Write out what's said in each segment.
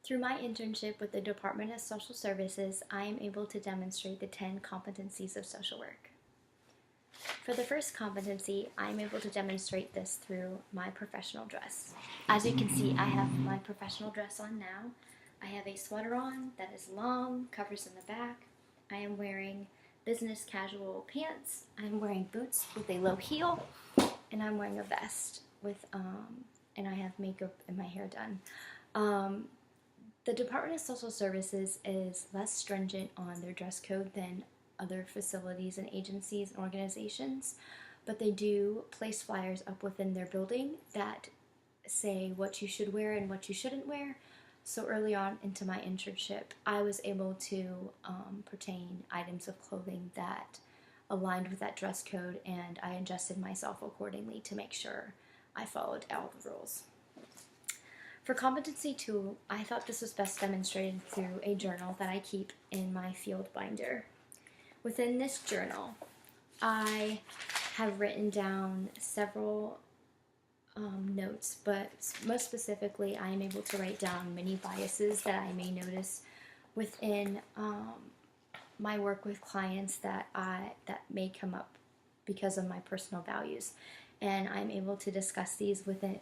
Through my internship with the Department of Social Services, I am able to demonstrate the 10 competencies of social work. For the first competency, I am able to demonstrate this through my professional dress. As you can see, I have my professional dress on now. I have a sweater on that is long, covers in the back. I am wearing business casual pants. I am wearing boots with a low heel, and I'm wearing a vest with, and I have makeup and my hair done. The Department of Social Services is less stringent on their dress code than other facilities and agencies and organizations, but they do place flyers up within their building that say what you should wear and what you shouldn't wear. So early on into my internship, I was able to pertain items of clothing that aligned with that dress code, and I adjusted myself accordingly to make sure I followed all the rules. For competency 2, I thought this was best demonstrated through a journal that I keep in my field binder. Within this journal, I have written down several notes, but most specifically, I am able to write down many biases that I may notice within my work with clients that may come up because of my personal values, and I'm able to discuss these within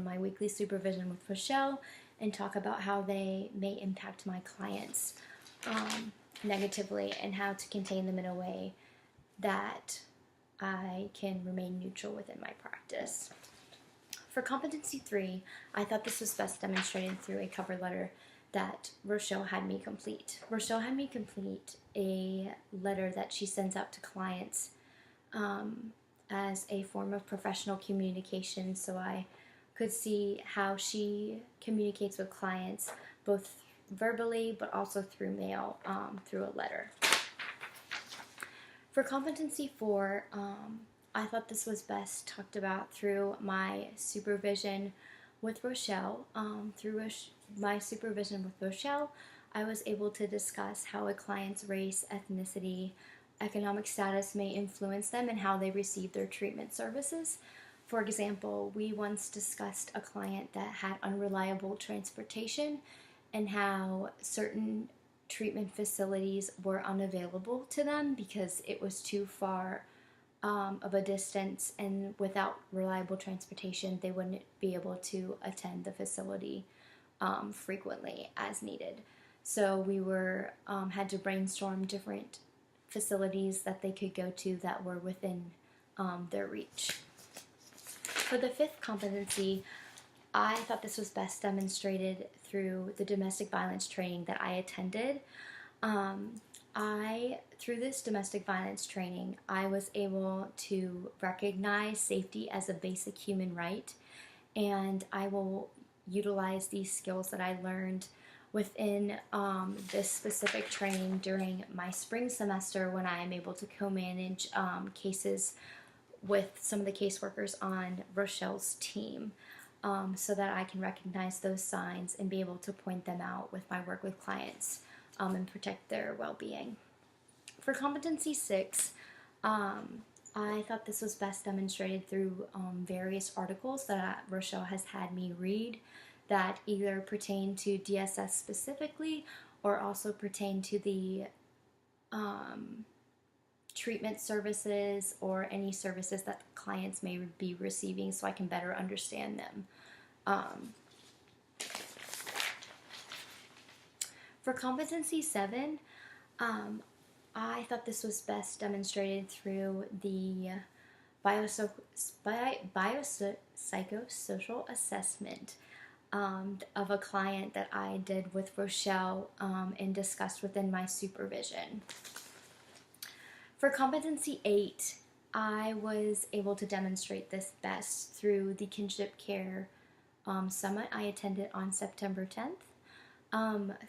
my weekly supervision with Rochelle and talk about how they may impact my clients negatively and how to contain them in a way that I can remain neutral within my practice. For competency 3, I thought this was best demonstrated through a cover letter that Rochelle had me complete. Rochelle had me complete a letter that she sends out to clients as a form of professional communication, so I could see how she communicates with clients both verbally but also through mail, through a letter. For competency 4, I thought this was best talked about through my supervision with Rochelle. Through my supervision with Rochelle, I was able to discuss how a client's race, ethnicity, economic status may influence them and how they receive their treatment services. For example, we once discussed a client that had unreliable transportation and how certain treatment facilities were unavailable to them because it was too far of a distance, and without reliable transportation, they wouldn't be able to attend the facility frequently as needed. So we had to brainstorm different facilities that they could go to that were within their reach. For the 5th competency, I thought this was best demonstrated through the domestic violence training that I attended. Through this domestic violence training, I was able to recognize safety as a basic human right, and I will utilize these skills that I learned within this specific training during my spring semester when I am able to co-manage cases with some of the caseworkers on Rochelle's team, so that I can recognize those signs and be able to point them out with my work with clients and protect their well-being. For competency 6, I thought this was best demonstrated through various articles that Rochelle has had me read that either pertain to DSS specifically or also pertain to the treatment services or any services that clients may be receiving, so I can better understand them. For competency 7, I thought this was best demonstrated through the biopsychosocial assessment of a client that I did with Rochelle and discussed within my supervision. For competency 8, I was able to demonstrate this best through the kinship care summit I attended on September 10th.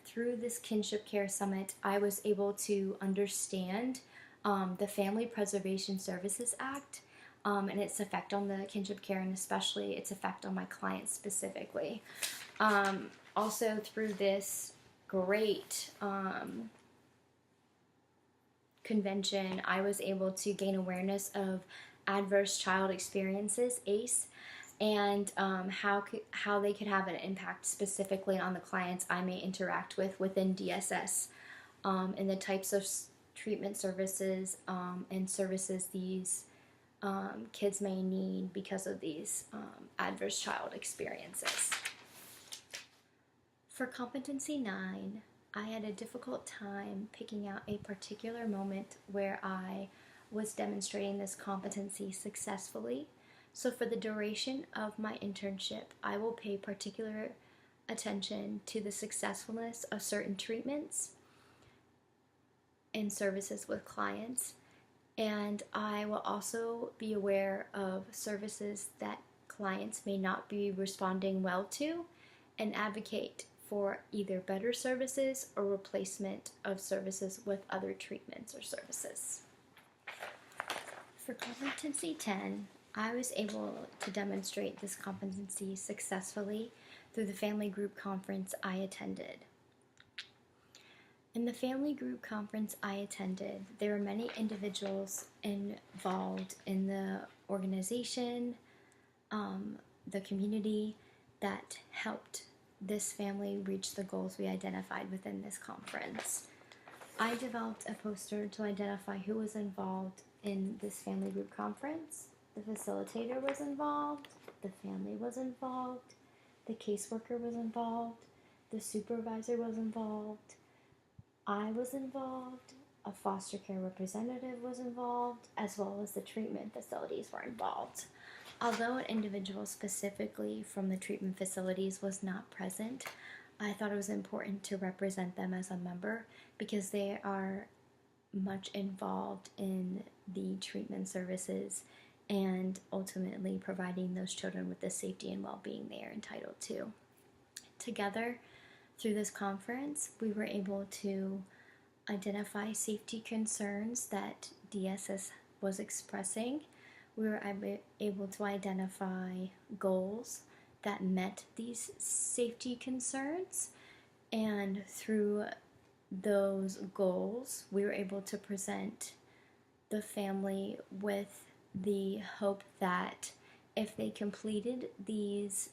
Through this kinship care summit, I was able to understand the Family Preservation Services Act and its effect on the kinship care, and especially its effect on my clients specifically. Also, through this great convention, I was able to gain awareness of adverse child experiences, ACE, and how they could have an impact specifically on the clients I may interact with within DSS, and the types of treatment services and services these kids may need because of these adverse child experiences. For Competency 9, I had a difficult time picking out a particular moment where I was demonstrating this competency successfully. So for the duration of my internship, I will pay particular attention to the successfulness of certain treatments and services with clients, and I will also be aware of services that clients may not be responding well to and advocate for either better services or replacement of services with other treatments or services. For Competency 10, I was able to demonstrate this competency successfully through the family group conference I attended. In the family group conference I attended, there were many individuals involved in the organization, the community, that helped this family reach the goals we identified within this conference. I developed a poster to identify who was involved in this family group conference. The facilitator was involved, the family was involved, the caseworker was involved, the supervisor was involved, I was involved, a foster care representative was involved, as well as the treatment facilities were involved. Although an individual specifically from the treatment facilities was not present, I thought it was important to represent them as a member because they are much involved in the treatment services and ultimately providing those children with the safety and well-being they are entitled to. Together, through this conference, we were able to identify safety concerns that DSS was expressing. We were able to identify goals that met these safety concerns, and through those goals, we were able to present the family with the hope that if they completed these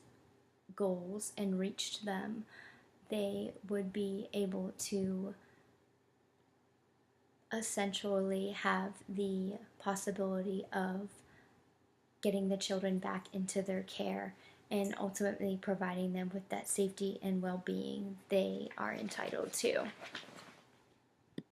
goals and reached them, they would be able to essentially have the possibility of getting the children back into their care and ultimately providing them with that safety and well-being they are entitled to.